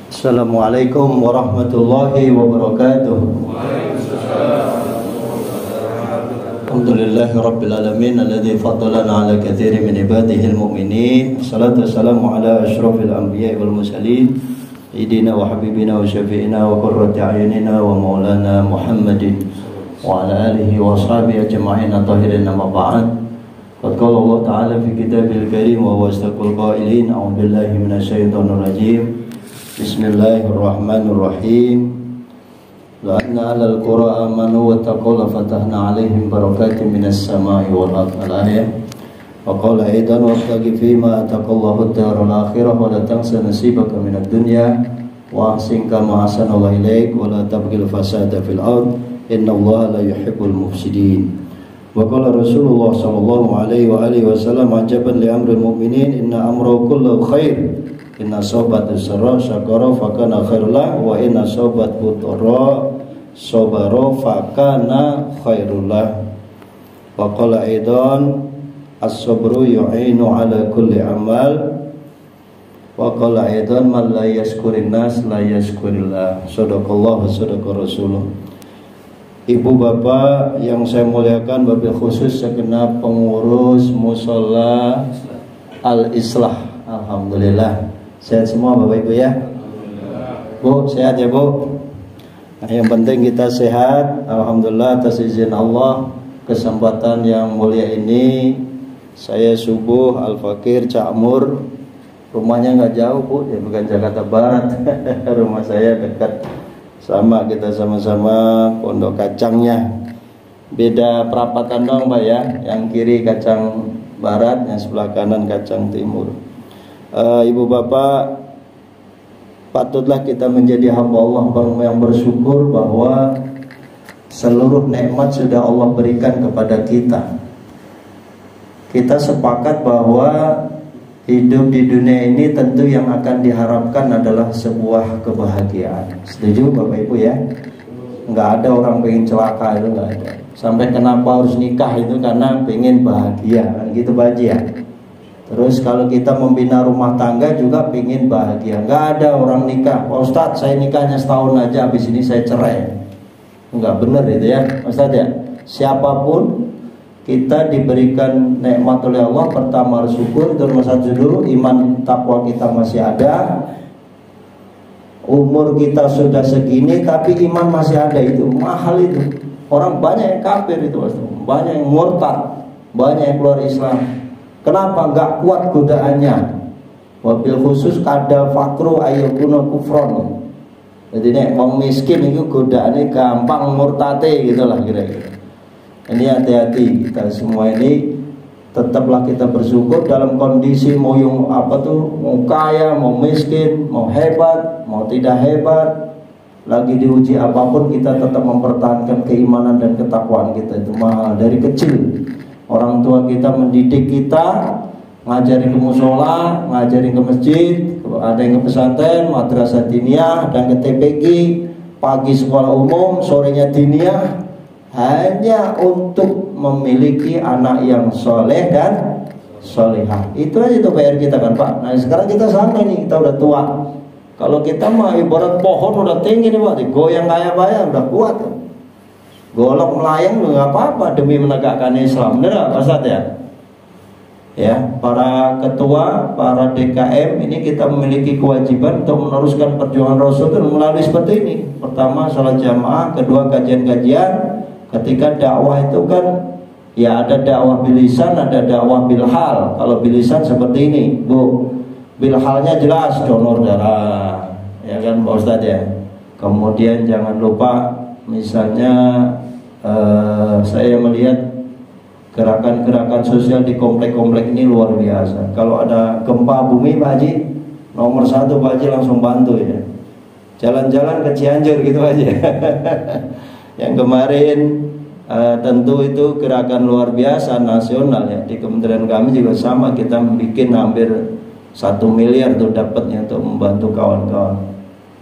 Assalamualaikum warahmatullahi wabarakatuh. Alhamdulillahi rabbil alamin alladzi faddalana ala katsirin min ibadihi almu'minin. Wassalatu wassalamu ala asyrafil anbiya'i wal mursalin sayyidina wa habibina wa syafi'ina wa qurrati a'yunina wa maulana Muhammadin wa ala alihi wa ashabihi ajma'in tahirin amma ba'd. Qad qala Allah ta'ala fi kitabil karim wa huwa asdaqul qailin. A'udzu billahi minasyaitonir rajim. Bismillahirrahmanirrahim. La'anna 'alal qura amanu wa taqaw fatahna 'alaihim barakatin minas sama'i wal ardh. Al-ayah. Wa qala aidan wabtaghi fima ataqallahu ad-daral akhirah wa la tansa nasibaka minad dunya wa ahsin kama ahsana Allahu ilaik wa la tabghil fasada fil ardh innallaha la yuhibbul mufsidin. Wa qala Rasulullah sallallahu alaihi wa alihi wasallam ajaban li amril mu'minin inna amrahu kullu khair. Inna sobat usra syakara fakana khairullah wa inna sobat butora sobaro fakana khairullah. Wa qala aidan as-sabru yu'inu ala kulli amal. Wa qala aidan man la yashkurin nas la yashkurillah. Shadaqallah wa shadaqa rasuluh. Ibu bapak yang saya muliakan, wabil khusus segenap pengurus musola Al-Islah. Alhamdulillah sehat semua Bapak Ibu ya. Bu, sehat ya Bu. Nah, yang penting kita sehat. Alhamdulillah atas izin Allah, kesempatan yang mulia ini saya subuh Al-Fakir Cakmur. Rumahnya nggak jauh Bu, ya bukan Jakarta Barat. Rumah saya dekat. Sama, kita sama-sama Pondok Kacangnya. Beda perapatan dong Pak ya. Yang kiri kacang barat, yang sebelah kanan kacang timur. Ibu bapak, patutlah kita menjadi hamba Allah yang bersyukur bahwa seluruh nikmat sudah Allah berikan kepada kita. Kita sepakat bahwa hidup di dunia ini tentu yang akan diharapkan adalah sebuah kebahagiaan. Setuju Bapak Ibu ya? Nggak ada orang pengen celaka, itu nggak ada. Sampai kenapa harus nikah itu karena pengen bahagia, kan gitu Pak Haji ya. Terus kalau kita membina rumah tangga juga pengen bahagia. Nggak ada orang nikah, Pak Ustadz saya nikahnya setahun aja, habis ini saya cerai. Nggak benar itu ya Ustadz ya. Siapapun kita diberikan nikmat oleh Allah, pertama harus syukur. Itu nomor satu dulu, iman takwa kita masih ada. Umur kita sudah segini tapi iman masih ada, itu mahal itu. Orang banyak yang kafir itu, banyak yang murtad, banyak yang keluar Islam. Kenapa? Nggak kuat godaannya. Wabil khusus kadal fakru ayyukuna kufron. Jadi nek wong miskin itu godaannya gampang murtate gitulah kira-kira. Ini hati-hati kita semua ini. Tetaplah kita bersyukur dalam kondisi mau yang apa tuh, mau kaya, mau miskin, mau hebat, mau tidak hebat, lagi diuji apapun kita tetap mempertahankan keimanan dan ketakwaan kita. Itu mahal dari kecil. Orang tua kita mendidik kita, ngajarin ke musola, ngajarin ke masjid, ada yang ke pesantren, madrasah diniyah, dan ke TPG, pagi sekolah umum, sorenya diniyah, hanya untuk memiliki anak yang soleh dan solehah. Itu aja itu PR kita kan Pak. Nah sekarang kita sama nih, kita udah tua. Kalau kita mah ibarat pohon udah tinggi nih Pak, digoyang kayak udah kuat. Golok melayang nggak apa-apa demi menegakkan Islam, bener nggak Pak Ustadz ya? Ya, para ketua, para DKM ini kita memiliki kewajiban untuk meneruskan perjuangan Rasul itu melalui seperti ini. Pertama sholat jamaah, kedua kajian-kajian. Ketika dakwah itu kan ya ada dakwah bilisan, ada dakwah bilhal. Kalau bilisan seperti ini Bu, bilhalnya jelas donor darah, ya kan Pak Ustadz ya. Kemudian jangan lupa misalnya saya melihat gerakan-gerakan sosial di komplek-komplek ini luar biasa. Kalau ada gempa bumi Pak Haji, nomor satu Pak Haji langsung bantu ya. Jalan-jalan ke Cianjur gitu aja. Yang kemarin tentu itu gerakan luar biasa nasional ya. Di kementerian kami juga sama, kita bikin hampir 1 miliar tuh dapatnya untuk membantu kawan-kawan.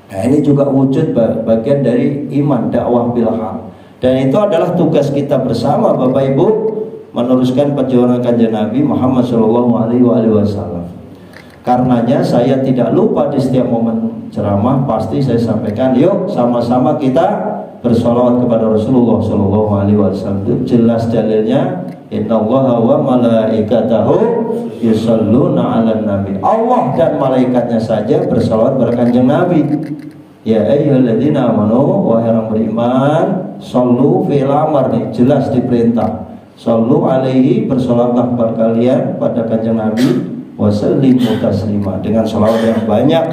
Nah ini juga wujud bagian dari iman, dakwah bilhal. Dan itu adalah tugas kita bersama Bapak Ibu, meneruskan perjuangan kanjeng Nabi Muhammad SAW. Karenanya saya tidak lupa di setiap momen ceramah pasti saya sampaikan, yuk sama-sama kita bersolawat kepada Rasulullah Shallallahu Alaihi Wasallam. Jelas dalilnya, Innallaha wa malaikatahu yusholluna 'alan nabi. Allah dan malaikatnya saja bersolawat kepada Kanjeng Nabi. Ya ayyuhalladzina amanu, wahai orang beriman, shollu fil amr, nih jelas diperintah. Shollu alaihi, bersolawatlah kepada kalian pada Kanjeng Nabi, wasallimu taslima, dengan sholawat yang banyak,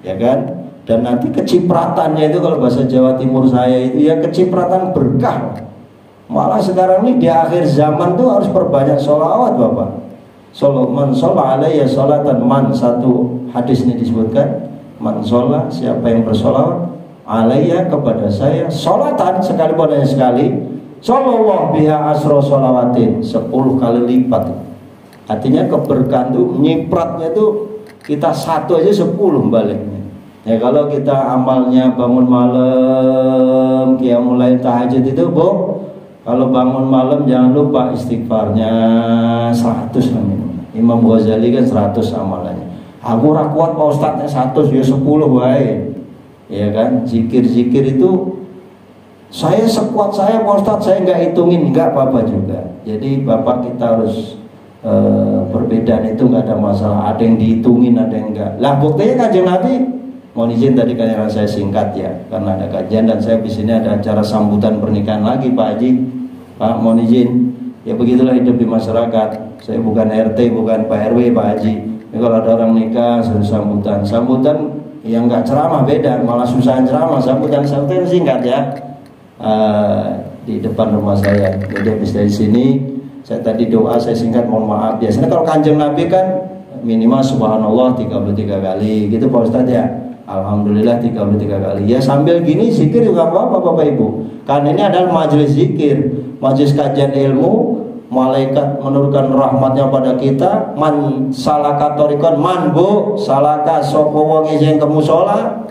ya kan? Dan nanti kecipratannya itu kalau bahasa Jawa Timur saya itu ya kecipratan berkah. Malah sekarang ini di akhir zaman tuh harus perbanyak sholawat Bapak. Man sholla alaiya sholatan, man, satu hadis ini disebutkan, man sholla, siapa yang bersolawat alaiya, kepada saya, sholatan, sekalipun hanya sekali, shollallahu biha asro sholawatin, 10 kali lipat. Artinya keberkahan itu nyipratnya itu kita satu aja 10 baliknya. Ya kalau kita amalnya bangun malam, qiyamul lail, tahajud itu Bu, kalau bangun malam jangan lupa istighfarnya 100 namanya. Imam Ghazali kan 100 amalannya. Aku ora kuat Pak Ustadznya 100, ya 10 wae. Ya kan, zikir-zikir itu saya sekuat saya Pak Ustadz, saya nggak hitungin, nggak apa-apa juga. Jadi Bapak kita harus perbedaan itu nggak ada masalah, ada yang dihitungin, ada yang enggak. Lah buktinya Kanjeng Nabi, mohon izin tadi kan saya singkat ya, karena ada kajian dan saya di sini ada acara sambutan pernikahan lagi Pak Haji. Pak mohon izin, ya begitulah hidup di masyarakat. Saya bukan RT, bukan Pak RW Pak Haji. Ya, kalau ada orang nikah suruh sambutan yang nggak ceramah beda, malah susahan ceramah, sambutan singkat ya. Di depan rumah saya. Jadi habis dari sini saya tadi doa saya singkat, mohon maaf. Biasanya kalau Kanjeng Nabi kan minimal subhanallah 33 kali gitu Pak Ustadz ya. Alhamdulillah 33 kali. Ya sambil gini zikir juga apa-apa Bapak Ibu. Karena ini adalah majelis zikir, majelis kajian ilmu. Malaikat menurunkan rahmatnya pada kita. Man salaka torikon, man bu salaka sapa wong sing kemusola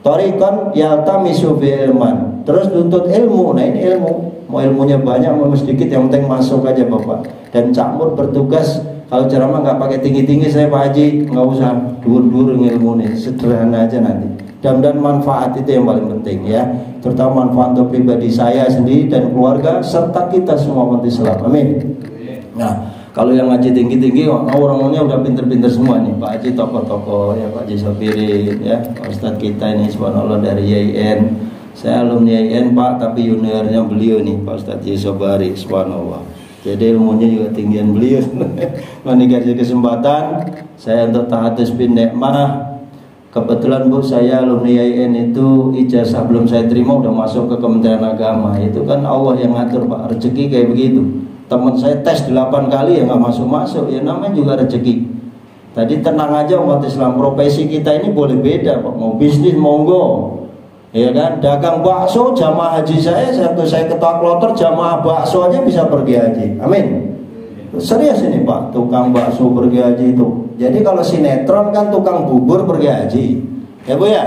torikon yaltamisu bi ilman. Terus nuntut ilmu. Nah ini ilmu, mau ilmunya banyak mau sedikit, yang penting masuk aja Bapak. Dan Cak Mur bertugas kalau ceramah nggak pakai tinggi-tinggi, saya Pak Haji nggak usah dur-dur ilmu nih, sederhana aja nanti. Dan manfaat itu yang paling penting ya, terutama manfaat untuk pribadi saya sendiri dan keluarga serta kita semua umat Islam. Amin. Nah kalau yang ngaji tinggi-tinggi, orang-orangnya udah pinter-pinter semua nih, Pak Haji tokoh-tokoh ya, Pak Haji Sofirin ya, Ustadz kita ini subhanallah dari YIN. Saya alumni YIN Pak, tapi juniornya beliau nih Pak Ustadz Yusobari, subhanallah. Jadi ilmunya juga tinggian beliau. Dikasih kesempatan saya untuk tahadus bin nikmah. Kebetulan Bu, saya alumni YIN itu ijazah belum saya terima udah masuk ke Kementerian Agama. Itu kan Allah yang ngatur Pak, rezeki kayak begitu. Teman saya tes 8 kali ya nggak masuk-masuk, ya namanya juga rezeki. Tadi tenang aja umat Islam, profesi kita ini boleh beda Pak, mau bisnis monggo. Ya kan, dagang bakso jamaah haji saya ketua kloter jamaah bakso aja bisa pergi haji. Amin. Serius ini Pak, tukang bakso pergi haji itu. Jadi kalau sinetron kan tukang bubur pergi haji, ya Bu ya.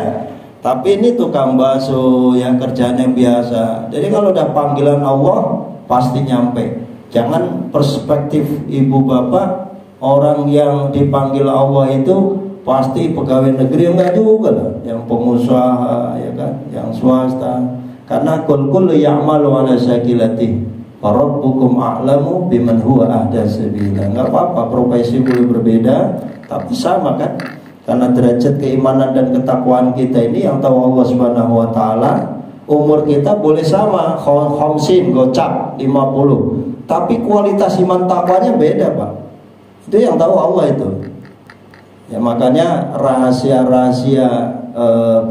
Tapi ini tukang bakso yang kerjanya biasa. Jadi kalau udah panggilan Allah pasti nyampe. Jangan perspektif ibu bapak orang yang dipanggil Allah itu pasti pegawai negeri, enggak juga lah, yang pengusaha ya kan, yang swasta. Karena kullu ya'malu ala syakilati rabbukum a'lamu biman huwa ahda sabila. Enggak apa-apa profesi boleh berbeda tapi sama kan, karena derajat keimanan dan ketakwaan kita ini yang tahu Allah Subhanahu wa taala. Umur kita boleh sama, khamsin gocap 50, tapi kualitas iman takwanya beda Pak. Itu yang tahu Allah itu. Ya makanya rahasia-rahasia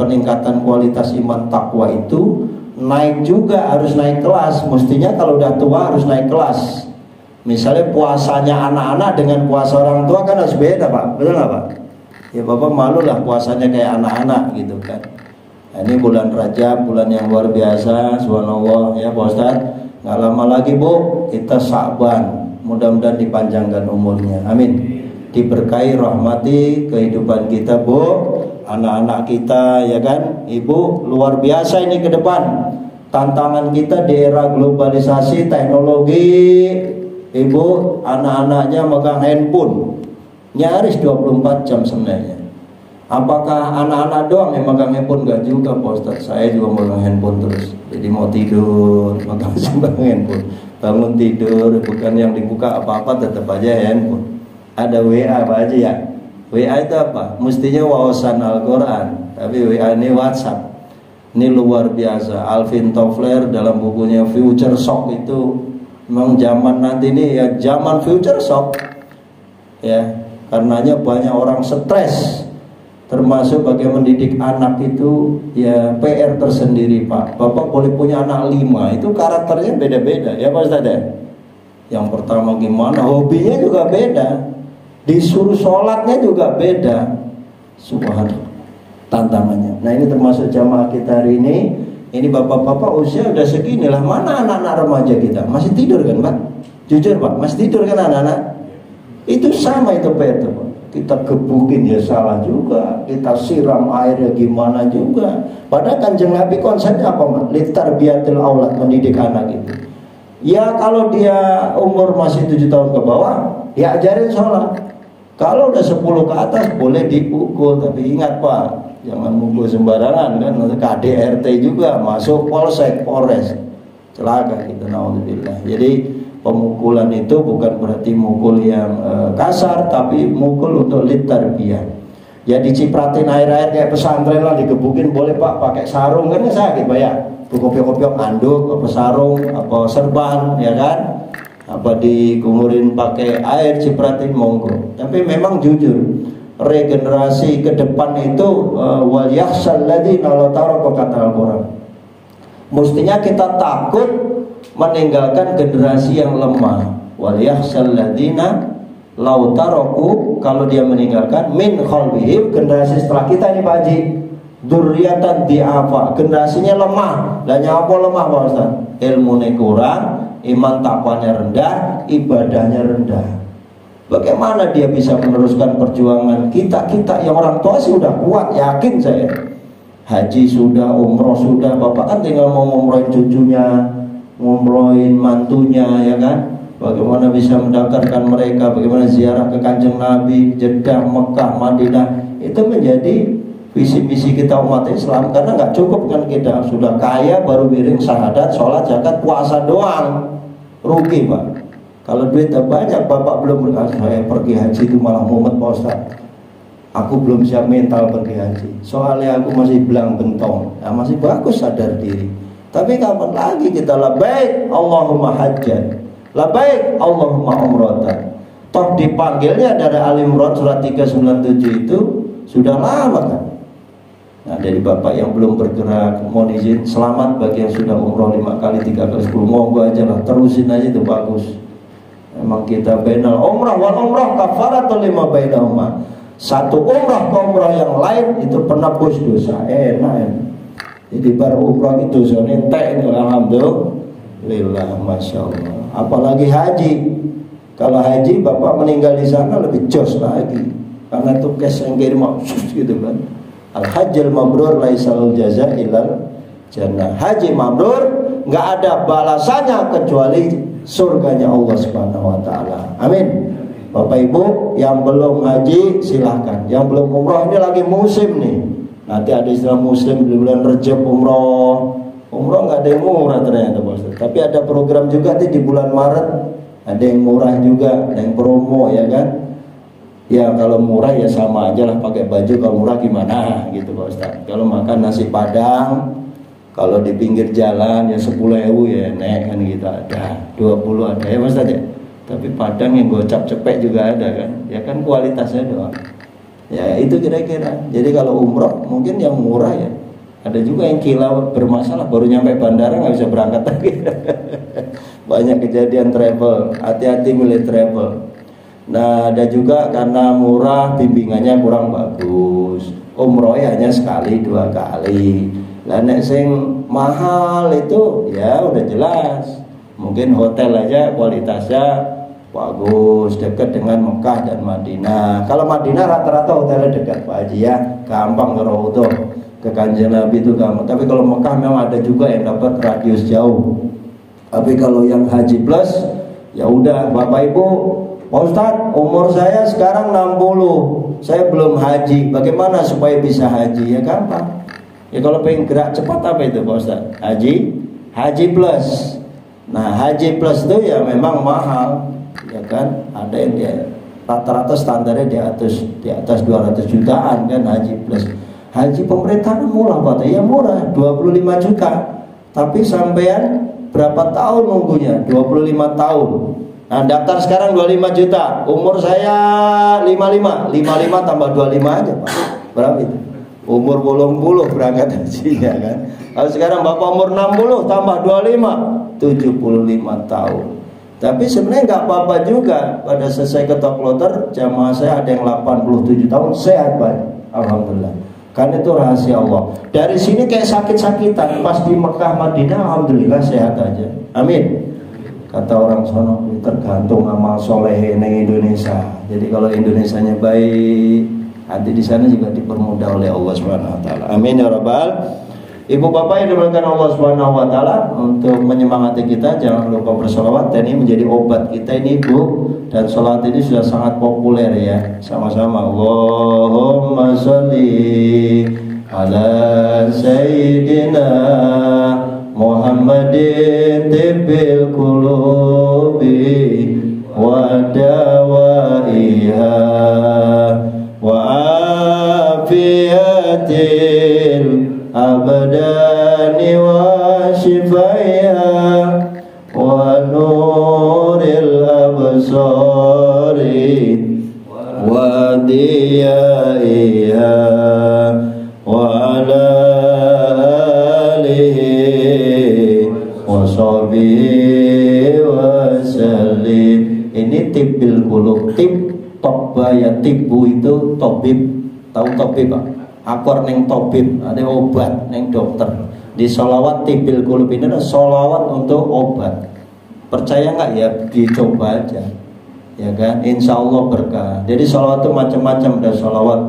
peningkatan kualitas iman takwa itu naik juga, harus naik kelas. Mestinya kalau udah tua harus naik kelas. Misalnya puasanya anak-anak dengan puasa orang tua kan harus beda Pak, betul nggak Pak? Ya Bapak malu lah puasanya kayak anak-anak gitu kan. Nah, ini bulan Rajab, bulan yang luar biasa, subhanallah ya Pak Ustadz. Nggak lama lagi Bu, kita Sa'ban, mudah-mudahan dipanjangkan umurnya, amin. Diberkahi rahmati kehidupan kita Bu, anak-anak kita ya kan. Ibu luar biasa ini ke depan. Tantangan kita di era globalisasi teknologi. Ibu anak-anaknya megang handphone. Nyaris 24 jam sebenarnya. Apakah anak-anak doang yang megang handphone? Enggak juga Pak Ustadz. Saya juga megang handphone terus. Jadi mau tidur, megang handphone. Bangun tidur, bukan yang dibuka apa-apa, tetap aja handphone. Ada WA apa aja ya? WA itu apa? Mestinya wawasan Al-Quran, tapi WA ini WhatsApp. Ini luar biasa. Alvin Toffler dalam bukunya Future Shock itu memang zaman nanti ini ya zaman future shock ya, karenanya banyak orang stres, termasuk bagaimana mendidik anak itu ya PR tersendiri Pak. Bapak boleh punya anak 5, itu karakternya beda-beda ya Pak Ustadz. Yang pertama gimana, hobinya juga beda, disuruh sholatnya juga beda. Subhanallah tantangannya. Nah ini termasuk jamaah kita hari ini. Ini bapak-bapak usia udah segini lah, mana anak-anak remaja kita? Masih tidur kan Pak? Jujur Pak, masih tidur kan anak-anak? Itu sama itu Pak. Kita gebukin ya salah juga, kita siram airnya gimana juga. Padahal Kanjeng Nabi konsepnya apa Pak? Litarbiyatil aulad, mendidik anak itu. Ya kalau dia umur masih 7 tahun ke bawah, ya ajarin sholat. Kalau udah 10 ke atas boleh dipukul, tapi ingat Pak, jangan mukul sembarangan kan, KDRT juga masuk polsek, polres, celaka kita, naudzubillah. Jadi pemukulan itu bukan berarti mukul yang kasar, tapi mukul untuk litarbiyah. Ya dicipratin air-air kayak pesantren lah, digebukin boleh Pak, pakai sarung kan sakit Pak ya, kopiok-kopiok anduk, apa sarung, apa serban ya kan, apa dikumurin pakai air, cipratin monggo. Tapi memang jujur, regenerasi ke depan itu wal yakhshal ladzina law taraku, kata Al-Qur'an. Mestinya kita takut meninggalkan generasi yang lemah. Wal yakhshal ladzina law taraku, kalau dia meninggalkan min khalbihim, generasi setelah kita ini Pak Haji, dzurriatan di'afa, generasinya lemah. Lah nyapa lemah Pak Ustaz? Ilmunya kurang, iman takwanya rendah, ibadahnya rendah. Bagaimana dia bisa meneruskan perjuangan kita yang orang tua sih udah kuat, yakin saya. Haji sudah, umroh sudah, bapak kan tinggal mau ngumrohin cucunya, ngumrohin mantunya ya kan. Bagaimana bisa mendaftarkan mereka, bagaimana ziarah ke Kanjeng Nabi, Jeddah, Mekah, Madinah. Itu menjadi visi misi kita umat Islam. Karena nggak cukup kan kita sudah kaya baru miring syahadat, sholat, zakat, puasa doang, rugi Pak. Kalau duit banyak, bapak belum berkata saya pergi haji itu malah mumet Pak Ustaz. Aku belum siap mental pergi haji. Soalnya aku masih belang bentong. Nah, masih bagus sadar diri. Tapi kapan lagi kita labbaik Allahumma hajjan, labbaik Allahumma umratan. Toh dipanggilnya dari Ali Imran surat 397 itu sudah lama kan. Nah dari bapak yang belum bergerak, mohon izin, selamat bagi yang sudah umroh 5 kali, 3 kali, 10. Monggo aja lah, terusin aja itu bagus. Memang kita bainal umrah wal umrah kafaratul lima bainahuma. Satu umrah ke umrah yang lain itu penebus dosa. Enak. Jadi baru umrah itu dosanya entek, alhamdulillah, masya Allah. Apalagi haji. Kalau haji bapak meninggal di sana lebih jos lagi, karena itu kes yang kirim gitu kan. Al hajjal mabrur laisal jaza ilal jannah. Haji mabrur nggak ada balasannya kecuali surganya Allah Subhanahu wa taala. Amin. Bapak Ibu yang belum haji silahkan. Yang belum umroh ini lagi musim nih. Nanti ada istilah muslim di bulan Rejab umroh. Umroh nggak ada yang murah ternyata Bos. Tapi ada program juga nih di bulan Maret. Ada yang murah juga, ada yang promo ya kan. Ya kalau murah ya sama aja lah pakai baju, kalau murah gimana gitu Pak Ustaz. Kalau makan nasi Padang, kalau di pinggir jalan ya 10.000 ya nek kan gitu, ada 20 ada ya Pak Ustaz ya. Tapi Padang yang gocap cepek juga ada kan. Ya kan kualitasnya doang. Ya itu kira-kira. Jadi kalau umroh mungkin yang murah ya. Ada juga yang kilau bermasalah, baru nyampe bandara nggak bisa berangkat lagi. Banyak kejadian travel, hati-hati milih travel. Nah ada juga karena murah bimbingannya kurang bagus. Umroh ya hanya sekali 2 kali. Lah nek sing mahal itu ya udah jelas. Mungkin hotel aja kualitasnya bagus, dekat dengan Mekah dan Madinah. Kalau Madinah rata-rata hotelnya dekat Pak Haji ya, gampang ke Raudhah, ke Kanjeng Nabi itu gampang. Tapi kalau Mekah memang ada juga yang dapat radius jauh. Tapi kalau yang haji plus, ya udah Bapak Ibu Pak Ustadz, umur saya sekarang 60, saya belum haji, bagaimana supaya bisa haji? Ya gampang. Ya kalau pengen gerak cepat apa itu Pak Ustadz? Haji plus. Nah haji plus itu ya memang mahal, ya kan? Ada yang dia rata-rata standarnya di atas 200 jutaan kan haji plus. Haji pemerintah murah Pak, ya murah 25 juta. Tapi sampean berapa tahun nunggunya? 25 tahun. Nah daftar sekarang 25 juta, umur saya 55 tambah 25 aja Pak. Berapa itu? Umur 80 berangkat hajinya kan. Kalau sekarang Bapak umur 60 tambah 25 75 tahun. Tapi sebenarnya nggak apa-apa juga. Pada selesai ketok kloter jamaah saya ada yang 87 tahun sehat Pak. Alhamdulillah. Karena itu rahasia Allah. Dari sini kayak sakit-sakitan, pas di Mekah Madinah alhamdulillah sehat aja. Amin. Kata orang sono, tergantung amal soleh di Indonesia. Jadi kalau Indonesianya baik, hati di sana juga dipermudah oleh Allah Subhanahu Wa Taala. Amin ya Rabbal. Ibu bapak yang dimuliakan Allah Subhanahu Wa Taala, untuk menyemangati kita jangan lupa bersolawat. Dan ini menjadi obat kita ini ibu. Dan sholat ini sudah sangat populer ya. Sama-sama. Allahumma sholli ala sayyidina Muhammadin tibbil qulubi wa dawaiha wa afiyatil abdani wa shifaiha wa nuril absari wa diyaiha wa ala wasallim. Ini tibbil qulub, tib tobba ya tibu itu tobib. Tahu tobib Pak? Akor neng tobib, ada obat neng dokter. Di sholawat tibbil qulub ini adalah sholawat untuk obat. Percaya nggak ya? Dicoba aja, ya kan? Insya Allah berkah. Jadi sholawat itu macam-macam. Ada sholawat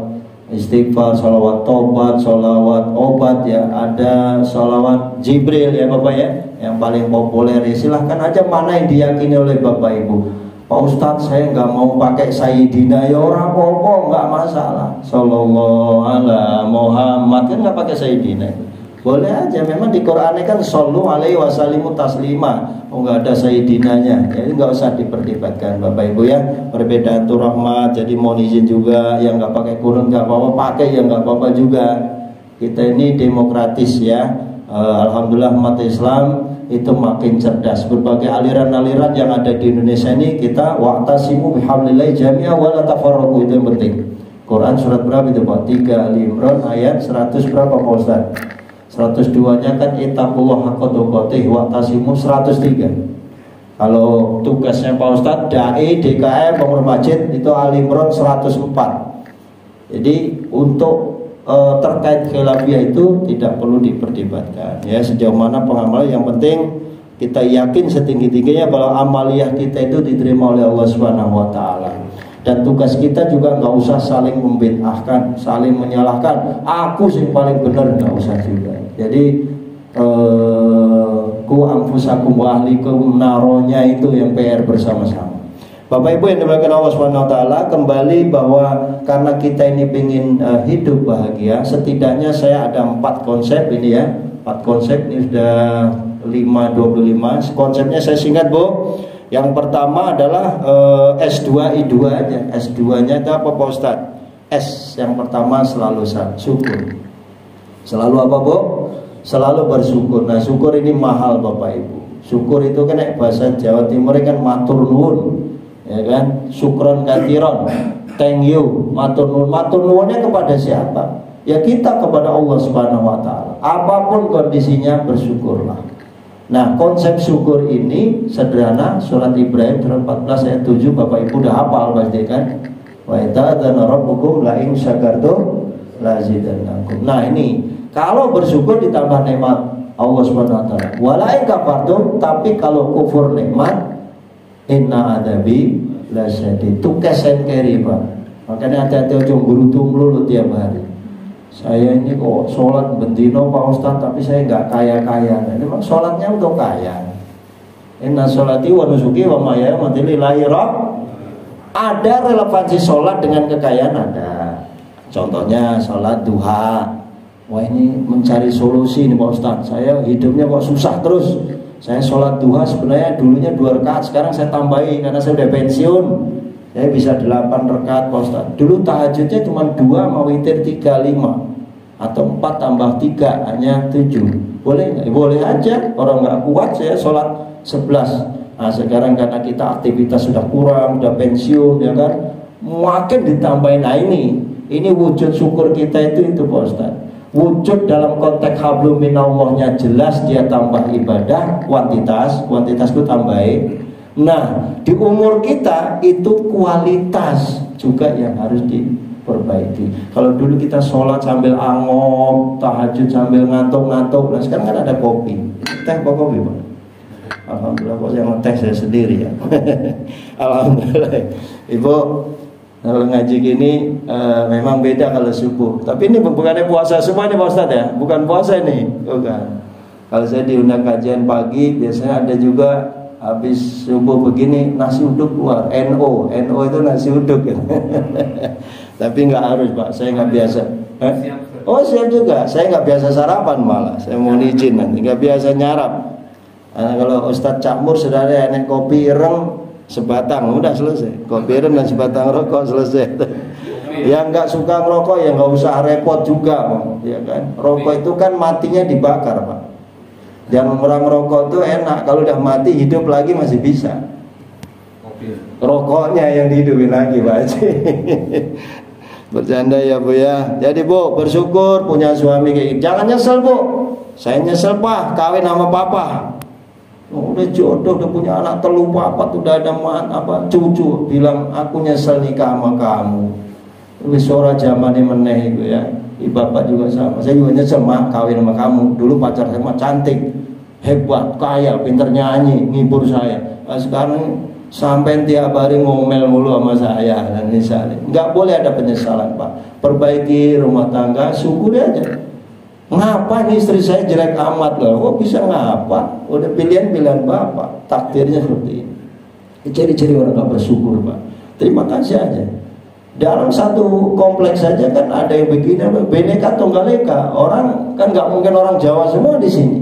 istighfar, sholawat tobat, sholawat obat ya. Ada sholawat Jibril ya Bapak ya, yang paling populer ya. Silahkan aja mana yang diyakini oleh Bapak Ibu. Pak Ustadz saya nggak mau pakai Sayyidina, ya orang apa nggak masalah. Sallallahu ala Muhammad kan nggak pakai Sayyidina, boleh aja. Memang di Quran kan sallu alaihi wasallimu taslima, nggak ada Sayyidinanya, jadi nggak usah diperdebatkan Bapak Ibu ya. Perbedaan itu rahmat. Jadi mohon izin juga yang nggak pakai kurun nggak apa-apa, pakai yang nggak apa-apa juga. Kita ini demokratis ya. Alhamdulillah umat Islam itu makin cerdas. Berbagai aliran-aliran yang ada di Indonesia ini kita wa'tasimu bihablillahi jami'a wa la tafarraqu, itu yang penting. Quran surat berapa itu Pak? 3 Ali Imran ayat 100 berapa Pak Ustaz? 102 nya kan ittaqullah haqqa tuqatih wa'tasimu 103. Kalau tugasnya Pak Ustaz dai DKM pengurus masjid itu Ali Imran 104. Jadi untuk terkait khilafiyah itu tidak perlu diperdebatkan ya, sejauh mana pengamalan. Yang penting kita yakin setinggi-tingginya bahwa amaliyah kita itu diterima oleh Allah Subhanahu Wa Taala. Dan tugas kita juga nggak usah saling membid'ahkan, saling menyalahkan. Aku sih paling benar, nggak usah juga. Jadi ku anfusakum wa ahlikum naronya itu yang PR bersama-sama. Bapak Ibu yang dimuliakan Allah Subhanahu Wa Taala, kembali bahwa karena kita ini ingin hidup bahagia, setidaknya saya ada 4 konsep ini ya. 4 konsep ini sudah 5:25. Konsepnya saya singkat Bu. Yang pertama adalah S2 I2 aja. S2-nya itu apa Pak Ustaz? S yang pertama selalu syukur. Selalu apa Bu? Selalu bersyukur. Nah syukur ini mahal Bapak Ibu. Syukur itu kan bahasa Jawa Timur kan matur nuwun, ya kan? Syukron katiron, thank you, matur nuwun. Matur nuwunnya kepada siapa? Ya kita kepada Allah Subhanahu Wa Taala. Apapun kondisinya bersyukurlah. Nah konsep syukur ini sederhana. Surat Ibrahim surat 14 ayat 7 Bapak Ibu udah hafal pasti kan? Wa ta'adzana rabbukum la in syakartum la azidannakum. Nah ini kalau bersyukur ditambah nikmat Allah Subhanahu Wa Taala. Wala in kafartum, tapi kalau kufur nikmat, inna adabi la syadid. Itu kesen keri Pak. Makanya hati-hati ojo ngurutu melulu tiap hari. Saya ini kok sholat bendino Pak Ustaz, tapi saya nggak kaya-kaya. Nah, ini memang sholatnya untuk kaya. Inna sholati wa nusuki wa mahya wa mamati lillahi Ada relevansi sholat dengan kekayaan, ada. Contohnya sholat duha. Wah, ini mencari solusi nih Pak Ustadz, saya hidupnya kok susah terus. Saya sholat duha sebenarnya dulunya 2 rakaat, sekarang saya tambahin karena saya udah pensiun. Saya bisa 8 rakaat Pak Ustadz. Dulu tahajudnya cuma 2, mau witir 3, 5. Atau 4 tambah 3 hanya 7. Boleh nggak? Boleh aja. Orang nggak kuat saya sholat 11. Nah sekarang karena kita aktivitas sudah kurang, udah pensiun, ya kan, makin ditambahin. Nah ini wujud syukur kita itu Pak Ustaz. Wujud dalam konteks hablum minallahnya jelas, dia tambah ibadah, kuantitas itu tambahin. Nah di umur kita itu kualitas juga yang harus diperbaiki. Kalau dulu kita sholat sambil angop, tahajud sambil ngantuk-ngantuk, nah sekarang kan ada kopi. Teh apa kopi Pak? Alhamdulillah kok yang ngeteh saya sendiri ya. Alhamdulillah. Ibu kalau ngaji gini memang beda kalau subuh. Tapi ini bukannya puasa semua nih Pak Ustadz ya. Bukan puasa ini. Bukan. Kalau saya diundang kajian pagi, biasanya ada juga habis subuh begini nasi uduk keluar. NO itu nasi uduk ya. Tapi nggak harus Pak. Saya nggak biasa. Oh siap juga. Saya nggak biasa sarapan malah. Saya mau izin nanti. Nggak biasa nyarap. Kalau Ustadz Cakmur sudah ada enek kopi ireng sebatang, udah selesai. Kopi ireng dan sebatang rokok selesai. Yang nggak suka ngerokok ya nggak usah repot juga, ya kan. Rokok itu kan matinya dibakar Pak. Yang orang rokok itu enak, kalau udah mati hidup lagi masih bisa. Rokoknya yang dihidupin lagi Pak Haji. Bercanda ya Bu ya. Jadi Bu bersyukur punya suami kayak gitu. Jangan nyesel Bu. Saya nyesel Pak kawin sama Papa. Udah jodoh, udah punya anak 3, 4, udah ada cucu, bilang aku nyesel nikah sama kamu. Wis ora zamane meneh itu ya. Bapak juga sama. Saya juga nyesel mah kawin sama kamu. Dulu pacar saya mah cantik, hebat, kaya, pinter nyanyi, ngibur saya. Nah, sekarang sampai tiap hari ngomel mulu sama saya dan misalnya. Nggak boleh ada penyesalan Pak. Perbaiki rumah tangga, syukuri aja. Ngapa nih istri saya jelek amat loh? Oh bisa ngapa? Udah pilihan Bapak. Takdirnya seperti ini. Ciri-ciri orang gak bersyukur Pak. Terima kasih aja. Dalam satu kompleks saja kan ada yang begini, Bhinneka Tunggal Ika. Orang kan nggak mungkin orang Jawa semua di sini.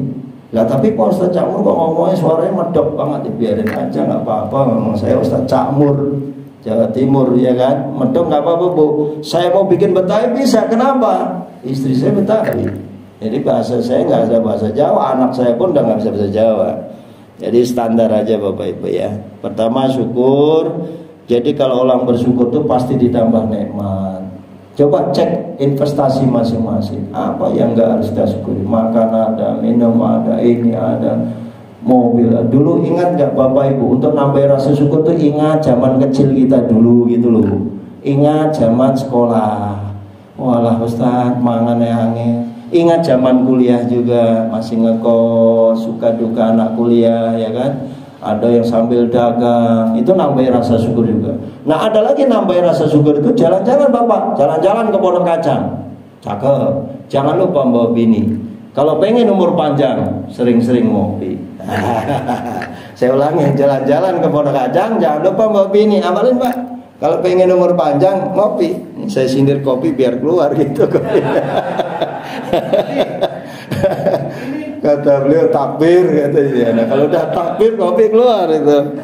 Lah tapi Pak Ustadz Cakmur kok ngomongnya suaranya medok banget, biarin aja nggak apa-apa. Ngomong saya Ustadz Cakmur Jawa Timur ya kan, medok nggak apa-apa Bu. Saya mau bikin Betawi bisa, kenapa? Istri saya Betawi. Jadi bahasa saya nggak ada bahasa Jawa, anak saya pun udah nggak bisa bahasa Jawa. Jadi standar aja Bapak Ibu ya. Pertama syukur. Jadi kalau orang bersyukur tuh pasti ditambah nikmat. Coba cek investasi masing-masing. Apa yang nggak harus kita syukuri? Makan ada, minum ada, ini ada, mobil. Dulu ingat nggak Bapak Ibu, untuk nambah rasa syukur tuh ingat zaman kecil kita dulu gitu loh. Ingat zaman sekolah. Walah Ustaz, mangan angin. Ingat zaman kuliah juga masih ngekos, suka duka anak kuliah ya kan. Ada yang sambil dagang, itu nambahin rasa syukur juga. Nah ada lagi nambahin rasa syukur itu jalan-jalan Bapak, jalan-jalan ke Pondok Kacang. Cakep. Jangan lupa bawa bini. Kalau pengen umur panjang, sering-sering ngopi. Saya ulangi, jalan-jalan ke Pondok Kacang, jangan lupa bawa bini. Amalin Pak. Kalau pengen umur panjang, ngopi. Saya sindir kopi biar keluar gitu. Kata beliau takbir katanya. Nah, kalau udah takbir kopi keluar itu.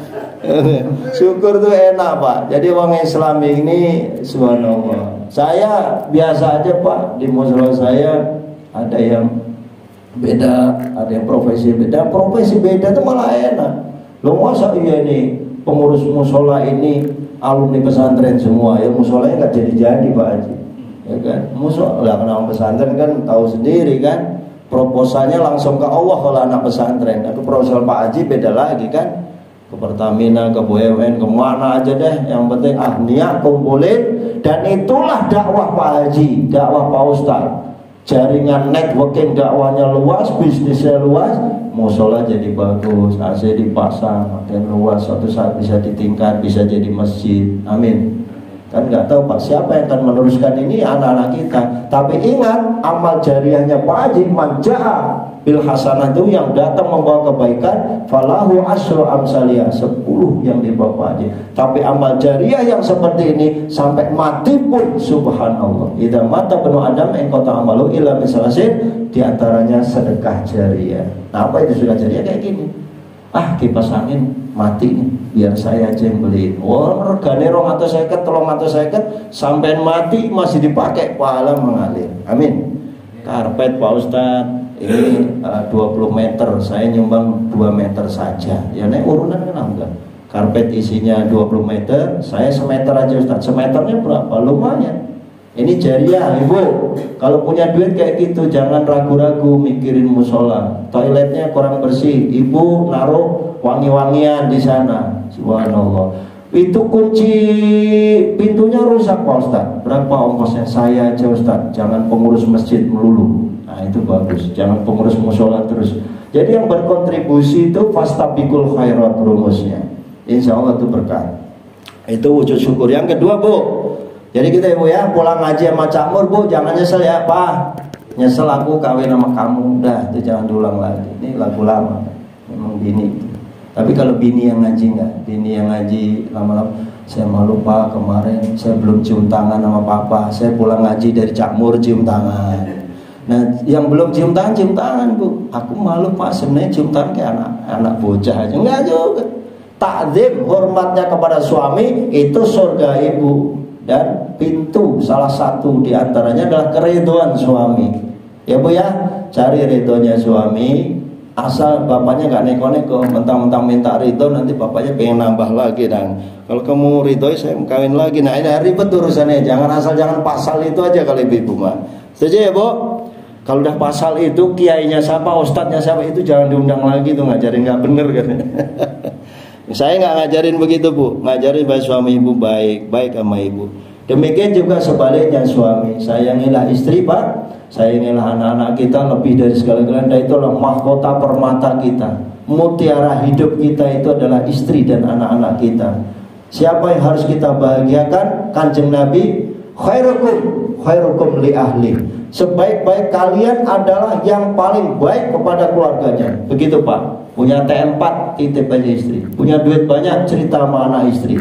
Syukur tuh enak Pak. Jadi orang Islam ini subhanallah. Saya biasa aja Pak, di musyola saya ada yang beda, ada yang profesi beda. Profesi beda tuh malah enak. Loh masa iya nih pengurus musyola ini alumni pesantren semua, ya musholanya nggak jadi Pak Haji, ya kan? Musola kenal pesantren kan tahu sendiri kan, proposalnya langsung ke Allah kalau anak pesantren. Tapi proposal Pak Haji beda lagi kan, ke Pertamina, ke BUMN, kemana aja deh. Yang penting niat kumpulin, dan itulah dakwah Pak Haji, dakwah Pak Ustadz. Jaringan networking dakwahnya luas, bisnisnya luas, musola jadi bagus, AC dipasang, makin luas, suatu saat bisa ditingkat, bisa jadi masjid. Amin. Kan nggak tahu Pak siapa yang akan meneruskan ini, anak-anak kita. Tapi ingat, amal jariahnya Pak Haji, manjaa bil hasanah itu yang datang membawa kebaikan, falahu asyru amsaliyah, 10 yang dibawa Pak Haji. Tapi amal jariah yang seperti ini sampai mati pun subhanallah. Idza mata banu Adam in qata amalu illa bisalasin, di antaranya sedekah jariah. Nah, apa itu sedekah jariah? Kayak gini. Kipas angin mati nih, biar saya aja yang beliin. Wah, regane 250, 350, sampai mati masih dipakai, pahala mengalir. Amin. Karpet Pak Ustadz ini 20 meter, saya nyumbang 2 meter saja. Ya naik urunan kan enggak. Karpet isinya 20 meter, saya semeter aja Ustadz. Semeternya berapa? Lumayan. Ini jariah, Ibu. Kalau punya duit kayak gitu, jangan ragu-ragu mikirin musola. Toiletnya kurang bersih, Ibu naruh wangi-wangian di sana. Subhanallah. Itu kunci pintunya rusak Pak Ustadz. Berapa ongkosnya? Saya aja Ustadz. Jangan pengurus masjid melulu. Nah itu bagus. Jangan pengurus musola terus. Jadi yang berkontribusi itu fastabiqul khairat rumusnya. Insya Allah itu berkah. Itu wujud syukur. Yang kedua Bu, jadi kita Ibu ya, pulang ngaji sama Cak Mur Bu, jangan nyesel ya Pak. Nyesel aku kawin sama kamu, udah itu jangan diulang lagi. Ini lagu lama, memang bini. Tapi kalau bini yang ngaji enggak, bini yang ngaji lama-lama, saya malu Pak, kemarin saya belum cium tangan sama Papa. Saya pulang ngaji dari Cak Mur cium tangan. Nah, yang belum cium tangan Bu, aku malu Pak, sebenarnya cium tangan kayak anak bocah aja. Enggak juga. Takzim, hormatnya kepada suami itu surga Ibu. Dan pintu salah satu diantaranya adalah keridhaan suami. Ya Bu ya, cari ridhonya suami. Asal bapaknya nggak neko-neko, mentang-mentang minta ridho, nanti bapaknya pengen nambah lagi. Dan kalau kamu ridhoi saya kawin lagi. Nah ini ribet urusannya. Jangan pasal itu aja kalau ibu mah. Setuju ya Bu? Kalau udah pasal itu, kiainya siapa, ustadznya siapa, itu jangan diundang lagi tuh, ngajarin nggak bener kan. Saya nggak ngajarin begitu Bu, ngajarin bahwa suami ibu baik sama ibu. Demikian juga sebaliknya suami, sayangilah istri Pak, sayangilah anak-anak kita lebih dari segala-galanya. Itulah mahkota permata kita, mutiara hidup kita itu adalah istri dan anak-anak kita. Siapa yang harus kita bahagiakan? Kanjeng Nabi, khairukum li ahli. Sebaik-baik kalian adalah yang paling baik kepada keluarganya. Begitu Pak. Punya T4, titip aja istri. Punya duit banyak, cerita sama anak istri.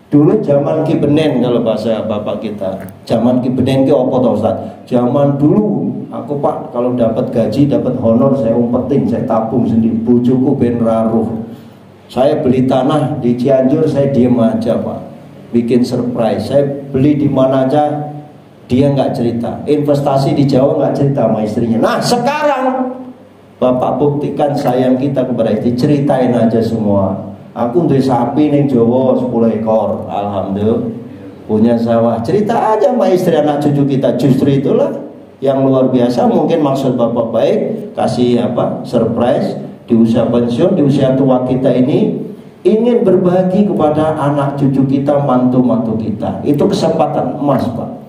Dulu zaman Ki Benen, kalau bahasa bapak kita, zaman Ki Benen ki opo toh Ustaz? Zaman dulu aku Pak kalau dapat gaji, dapat honor, saya umpetin, saya tabung sendiri. Bojoku ben raruh. Saya beli tanah di Cianjur, saya diem aja Pak. Bikin surprise. Saya beli di mana aja, dia nggak cerita. Investasi di Jawa nggak cerita sama istrinya. Nah sekarang Bapak buktikan sayang kita kepada istri, ceritain aja semua. Aku udah sapi nih Jawa 10 ekor, alhamdulillah. Punya sawah, cerita aja sama istri anak cucu kita. Justru itulah yang luar biasa. Mungkin maksud Bapak baik, kasih surprise di usia pensiun, di usia tua kita ini, ingin berbagi kepada anak cucu kita, mantu-mantu kita. Itu kesempatan emas Pak.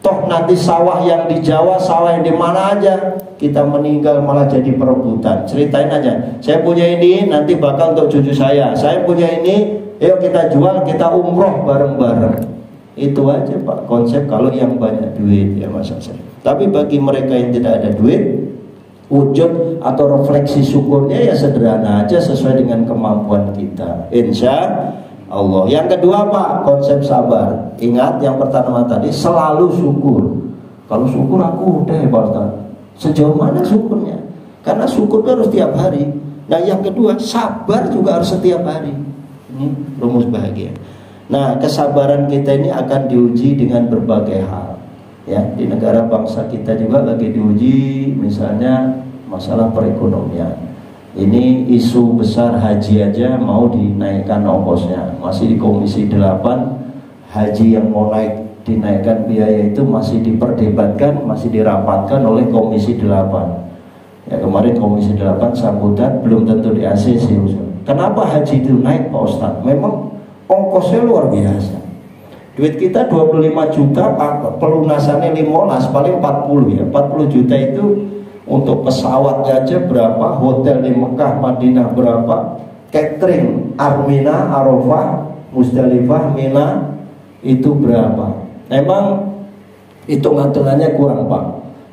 Toh nanti sawah yang di Jawa, sawah yang di mana aja, kita meninggal malah jadi perebutan. Ceritain aja, saya punya ini, nanti bakal untuk cucu saya. Saya punya ini, yuk kita jual, kita umroh bareng-bareng. Itu aja Pak konsep kalau yang banyak duit ya masa saya. Tapi bagi mereka yang tidak ada duit, wujud atau refleksi syukurnya ya sederhana aja sesuai dengan kemampuan kita. Insya Allah. Yang kedua Pak, konsep sabar. Ingat yang pertama tadi, selalu syukur. Kalau syukur aku udah ya Pak Ustaz. Sejauh mana syukurnya? Karena syukur itu harus tiap hari. Nah yang kedua, sabar juga harus setiap hari. Ini rumus bahagia. Nah kesabaran kita ini akan diuji dengan berbagai hal. Ya, di negara bangsa kita juga lagi diuji, misalnya masalah perekonomian. Ini isu besar haji aja mau dinaikkan ongkosnya. Masih di Komisi 8, haji yang mau dinaikkan biaya itu masih diperdebatkan, masih dirapatkan oleh Komisi 8. Ya kemarin Komisi 8 sambutan belum tentu di ACC. Kenapa haji itu naik Pak Ustadz? Memang ongkosnya luar biasa. Duit kita 25 juta, pelunasannya 15, paling 40 ya. 40 juta itu untuk pesawat aja berapa, hotel di Mekah, Madinah berapa, catering, Armina, Arafah, Musdalifah, Mina, itu berapa. Memang hitung-hitungannya kurang Pak.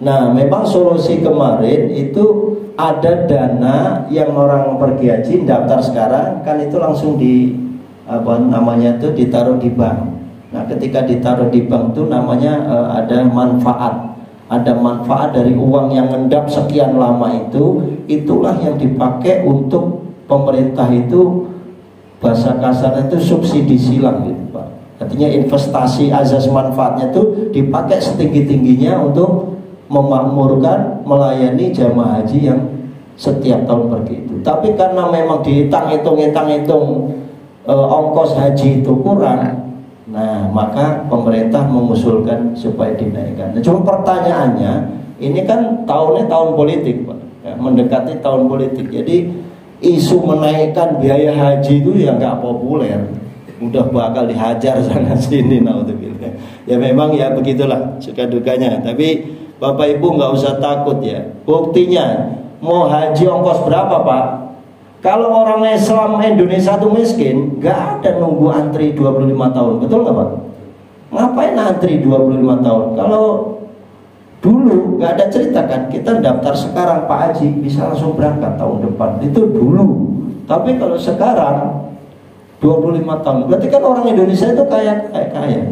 Nah memang solusi kemarin itu ada dana yang orang pergi haji daftar sekarang kan itu langsung di apa namanya itu ditaruh di bank. Nah ketika ditaruh di bank itu namanya ada manfaat dari uang yang ngendap sekian lama itu, itulah yang dipakai untuk pemerintah itu bahasa kasarnya itu subsidi silang gitu Pak. Artinya investasi azas manfaatnya itu dipakai setinggi-tingginya untuk memakmurkan, melayani jamaah haji yang setiap tahun pergi itu. Tapi karena memang dihitung ongkos haji itu kurang, nah maka pemerintah mengusulkan supaya dinaikkan. Nah, cuma pertanyaannya, ini kan tahunnya tahun politik Pak, ya, mendekati tahun politik. Jadi isu menaikkan biaya haji itu ya nggak populer, udah bakal dihajar sana sini. Naudzubillah. Ya memang ya begitulah suka dukanya. Tapi Bapak Ibu nggak usah takut ya. Buktinya mau haji ongkos berapa Pak? Kalau orang Islam Indonesia itu miskin, nggak ada nunggu antri 25 tahun, betul nggak Pak? Ngapain antri 25 tahun? Kalau dulu nggak ada cerita kan, kita daftar sekarang Pak Haji bisa langsung berangkat tahun depan. Itu dulu. Tapi kalau sekarang 25 tahun, berarti kan orang Indonesia itu kaya.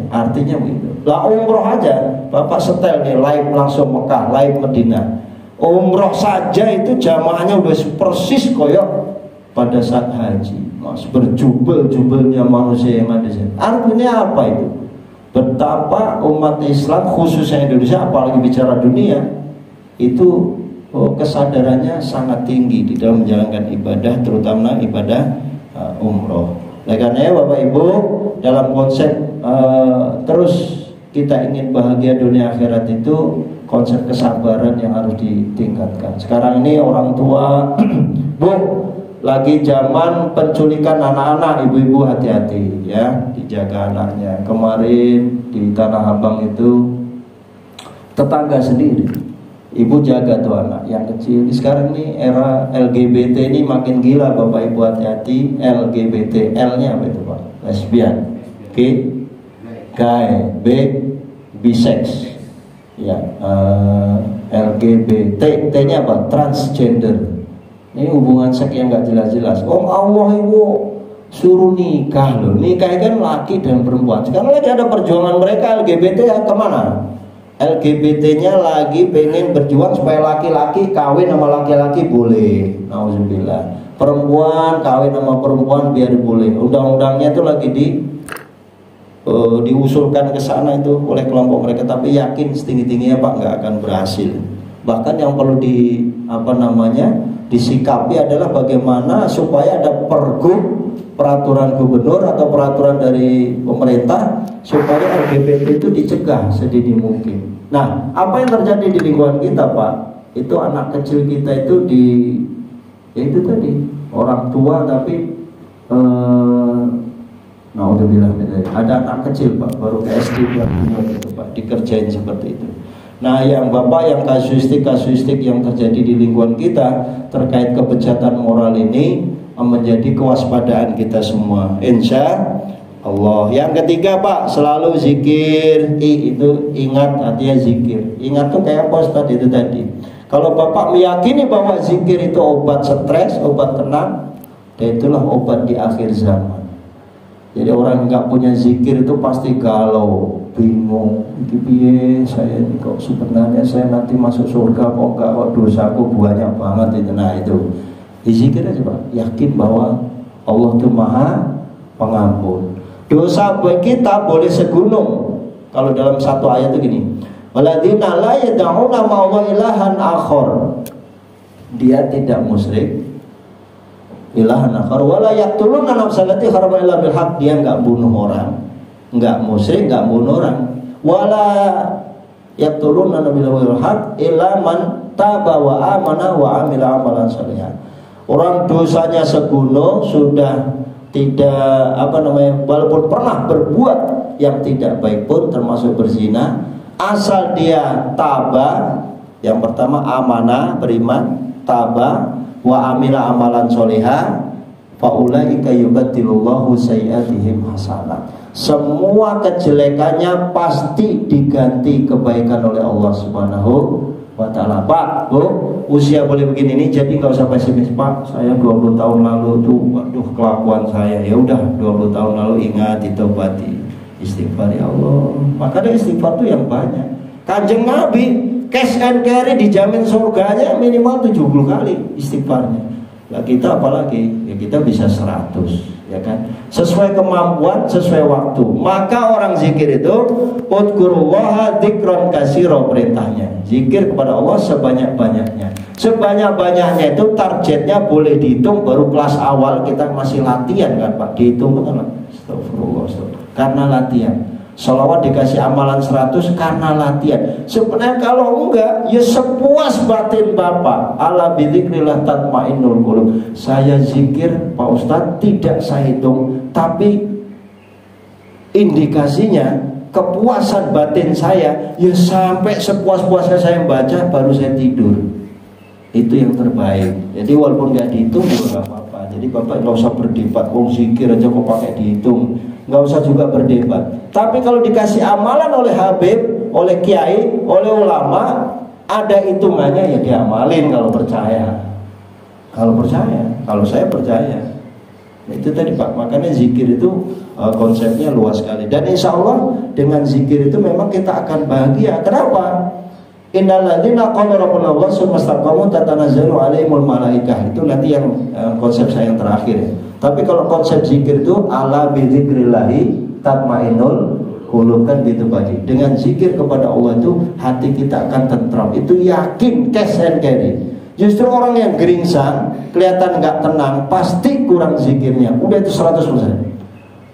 Artinya begitu. Lah umroh aja, Bapak setel nih live langsung Mekah, live Medina. Umroh saja itu jamaahnya udah persis koyok pada saat haji. Mas berjubel-jubelnya manusia yang ada. Artinya apa itu? Betapa umat Islam khususnya Indonesia, apalagi bicara dunia, itu kesadarannya sangat tinggi di dalam menjalankan ibadah, terutama ibadah umroh. Oleh karena Bapak Ibu, dalam konsep terus kita ingin bahagia dunia akhirat itu konsep kesabaran yang harus ditingkatkan. Sekarang ini orang tua, Bu, lagi zaman penculikan anak-anak, ibu-ibu hati-hati ya, dijaga anaknya. Kemarin di Tanah Abang itu tetangga sendiri, ibu jaga tuh anak yang kecil. Sekarang ini era LGBT ini makin gila Bapak Ibu, hati-hati. LGBT, L-nya apa itu Pak? Lesbian, gay, bisex, ya, LGBT, T-nya apa? Transgender. Ini hubungan seks yang nggak jelas-jelas. Allah Ibu suruh nikah loh. Nikah kan laki dan perempuan. Sekarang lagi ada perjuangan mereka LGBT ya kemana? LGBT-nya lagi pengen berjuang supaya laki-laki kawin sama laki-laki boleh. Nauzubillah. Perempuan kawin sama perempuan biar boleh. Undang-undangnya itu lagi diusulkan ke sana itu oleh kelompok mereka. Tapi yakin setinggi-tingginya Pak nggak akan berhasil. Bahkan yang perlu disikapi adalah bagaimana supaya ada peraturan gubernur atau peraturan dari pemerintah supaya LGBT itu dicegah sedini mungkin. Nah, apa yang terjadi di lingkungan kita Pak? Itu anak kecil kita itu ya itu tadi orang tua tapi naudzubillah ada anak kecil Pak baru ke SD gitu Pak dikerjain seperti itu. Nah yang Bapak yang kasuistik yang terjadi di lingkungan kita terkait kebejatan moral ini menjadi kewaspadaan kita semua insya Allah. Yang ketiga Pak, selalu zikir. Itu ingat, artinya zikir. Ingat tuh kayak apa Ustaz itu tadi. Kalau Bapak meyakini bahwa zikir itu obat stres, obat tenang, dan itulah obat di akhir zaman. Jadi orang nggak punya zikir itu pasti galau, bingung. Saya ini kok sebenarnya saya nanti masuk surga kok enggak, kok dosaku banyak banget itu. Nah itu dizikir aja Pak, yakin bahwa Allah itu Maha Pengampun. Dosa kita boleh segunung. Kalau dalam satu ayat itu gini, walladzina la yad'una ma'allahi ilahan akhar. Dia tidak musyrik ilahan akhar wala yaqtuluna nafsan allati harama illa bil haqq. Dia enggak bunuh orang, enggak musyrik, enggak bunuh orang. Wala yaqtuluna bil haqq illa man taba wa amana wa amila amalan shalihan. Orang dosanya segunung sudah tidak walaupun pernah berbuat yang tidak baik pun termasuk berzina, asal dia tabah, yang pertama amanah beriman, tabah wa amila amalan sholiha fa ulaika yubaddilullahu sayyi'atihim hasanat. Semua kejelekannya pasti diganti kebaikan oleh Allah Subhanahu wa ta'ala. Pak, Bu, usia boleh begini nih, jadi nggak usah pesimis. Pak, saya 20 tahun lalu tuh, waduh kelakuan saya. Ya udah, 20 tahun lalu ingat, ditobati, istighfar ya Allah. Makanya istighfar tuh yang banyak. Kanjeng Nabi cash and carry dijamin surganya minimal 70 kali istighfarnya. Lah kita apalagi? Ya kita bisa 100, ya kan? Sesuai kemampuan, sesuai waktu. Maka orang zikir itu udkurullaha dzikron katsira, perintahnya. Zikir kepada Allah sebanyak-banyaknya. Sebanyak-banyaknya itu targetnya boleh dihitung, baru kelas awal kita masih latihan kan Pak. Dihitung kan astagfirullah, karena latihan. Sholawat dikasih amalan 100 karena latihan. Sebenarnya kalau enggak, ya sepuas batin Bapak. Ala bidzikrillah tatmainnul qulub. Saya zikir Pak Ustadz tidak saya hitung, tapi indikasinya kepuasan batin saya ya sampai sepuas-puasnya saya baca baru saya tidur. Itu yang terbaik. Jadi walaupun nggak dihitung juga nggak apa-apa. Jadi Bapak nggak usah berdebat, zikir aja kok pakai dihitung, nggak usah juga berdebat. Tapi kalau dikasih amalan oleh Habib, oleh kiai, oleh ulama, ada hitungannya ya diamalin kalau percaya. Kalau percaya, kalau saya percaya. Itu tadi Pak, makanya zikir itu konsepnya luas sekali. Dan insya Allah dengan zikir itu memang kita akan bahagia. Kenapa? Innalladzina qalu rabbuna Allah tsumma istaqamu tatanazzalu 'alaihimul malaikah. Itu nanti yang konsep saya yang terakhir ya. Tapi kalau konsep zikir itu ala bidzikrillahi tatmainnul qulub, kan gitu Pak. Dengan zikir kepada Allah itu hati kita akan tentram. Itu yakin, cash and carry. Justru orang yang geringsang, kelihatan nggak tenang, pasti kurang zikirnya. Udah itu 100%.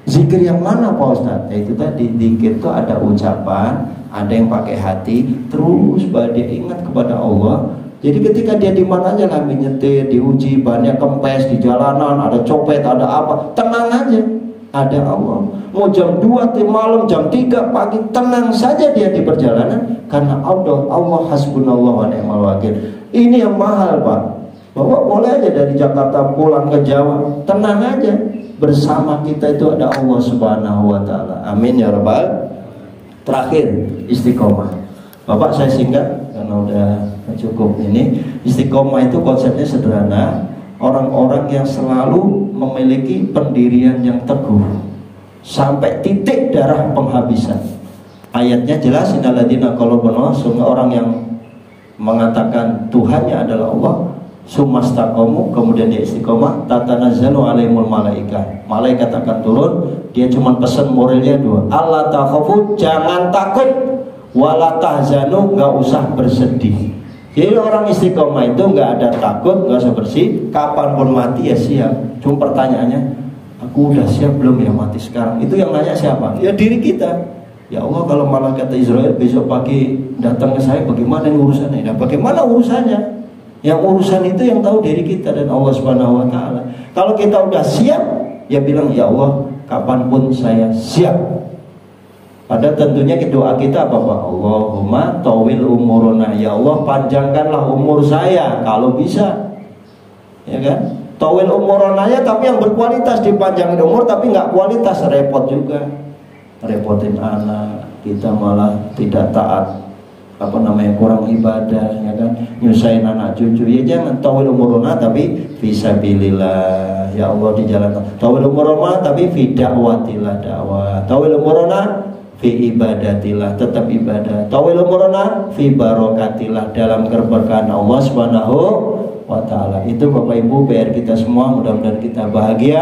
Zikir yang mana Pak Ustadz? Ya, itu tadi, zikir itu ada ucapan, ada yang pakai hati, terus dia ingat kepada Allah. Jadi ketika dia di mana aja lagi nyetir, diuji, bannya kempes di jalanan, ada copet, ada apa, tenang aja, ada Allah. Mau jam 2 malam, jam 3 pagi, tenang saja dia di perjalanan, karena Allah hasbunallah wa ni'mal wakil. Ini yang mahal Pak. Bapak boleh aja dari Jakarta pulang ke Jawa, tenang aja. Bersama kita itu ada Allah Subhanahu wa ta'ala. Amin ya rabbal. Terakhir, istiqomah. Bapak saya singkat karena udah cukup ini. Istiqomah itu konsepnya sederhana. Orang-orang yang selalu memiliki pendirian yang teguh sampai titik darah penghabisan. Ayatnya jelas, innalladzina qalu rabbuna, semua orang yang mengatakan Tuhannya adalah Allah, sumastaqamu, kemudian dia istiqomah, tatanazzalu alaihimul malaikah. Malaikat akan turun, dia cuma pesan moralnya 2. Allah takhafu, jangan takut, wala tahzanu, nggak usah bersedih. Jadi orang istiqomah itu nggak ada takut, nggak usah bersih. Kapanpun mati ya siap. Cuma pertanyaannya, aku udah siap belum ya mati sekarang? Itu yang nanya siapa? Ya diri kita. Ya Allah, kalau malaikat Israel besok pagi datang ke saya, bagaimana urusannya? Nah, bagaimana urusannya? Yang urusan itu yang tahu diri kita dan Allah Subhanahu wa ta'ala. Kalau kita udah siap, ya bilang ya Allah, kapanpun saya siap. Padahal tentunya doa kita apa Pak? Allahumma tawil umuruna, ya Allah panjangkanlah umur saya kalau bisa. Ya kan? Tawil umuruna ya, tapi yang berkualitas, dipanjangin umur tapi nggak kualitas, repot juga. Repotin anak, kita malah tidak taat, kurang ibadah, ya kan, nyusahin anak cucu. Ya jangan tawil umuruna tapi fisabilillah, ya Allah di jalan. Tawil umuruna tapi fi da'watillah, dakwah. Tawil umuruna fi ibadatillah, tetap ibadah. Tawil umuruna fi barakatillah, dalam keberkahan Allah Subhanahu wa ta'ala. Itu Bapak Ibu PR kita semua, mudah-mudahan kita bahagia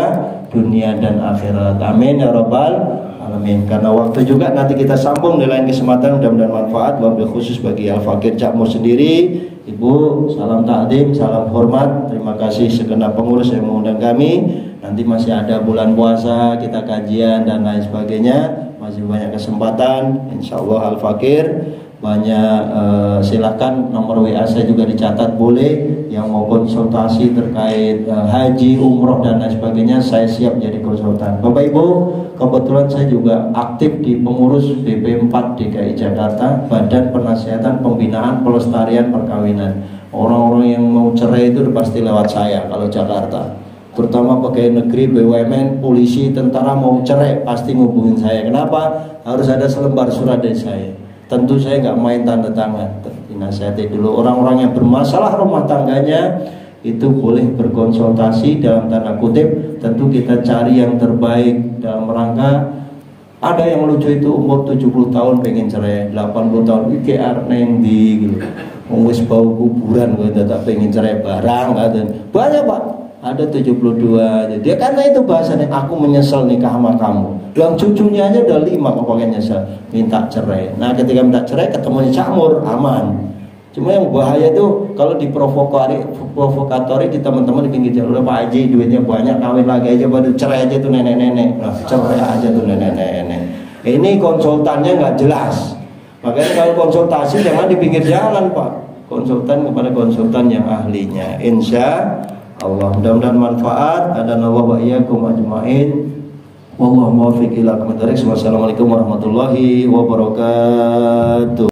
dunia dan akhirat. Amin ya rabbal alamin. Karena waktu juga nanti kita sambung di lain kesempatan, mudah-mudahan manfaat. Wabil khusus bagi Al-Fakir Cakmur sendiri, Ibu, salam takdim, salam hormat. Terima kasih segenap pengurus yang mengundang kami. Nanti masih ada bulan puasa, kita kajian dan lain sebagainya. Masih banyak kesempatan, insya Allah Al-Fakir banyak. Silakan nomor WA saya juga dicatat, boleh yang mau konsultasi terkait haji, umroh dan lain sebagainya, saya siap jadi konsultan. Bapak Ibu, kebetulan saya juga aktif di pengurus BP 4 DKI Jakarta, Badan Penasihatan Pembinaan Pelestarian Perkawinan. Orang-orang yang mau cerai itu pasti lewat saya kalau Jakarta. terutama pegawai negeri, BUMN, polisi, tentara mau cerai pasti ngubungin saya. Kenapa? Harus ada selembar surat dari saya. Tentu saya nggak main tanda tangan. Dinasihati dulu orang-orang yang bermasalah rumah tangganya itu boleh berkonsultasi dalam tanda kutip. Tentu kita cari yang terbaik dalam rangka. Ada yang lucu itu umur 70 tahun pengen cerai, 80 tahun IKR neng di gitu. Wis bau kuburan gue tetap pengen cerai barang kan. Banyak Pak. Ada 72 aja. Dia karena itu bahasanya aku menyesal nikah sama kamu. Yang cucunya aja udah 5 kok pakai nyesel, minta cerai. Nah, ketika minta cerai ketemunya Cakmur, aman. Cuma yang bahaya tuh kalau provokatori di teman-teman di pinggir jalan, udah Pak Haji duitnya banyak, kawin lagi aja, baru cerai aja tuh nenek-nenek. Nah, cerai aja tuh nenek-nenek. Ini konsultannya nggak jelas. Makanya kalau konsultasi jangan di pinggir jalan Pak. Konsultan kepada konsultan yang ahlinya. Insya Allah, mudah-mudahan manfaat. Adanallahu wa iyyakum ajmain. Wallahu muwaffiq ila aqwamit thoriq. Wassalamualaikum warahmatullahi wabarakatuh.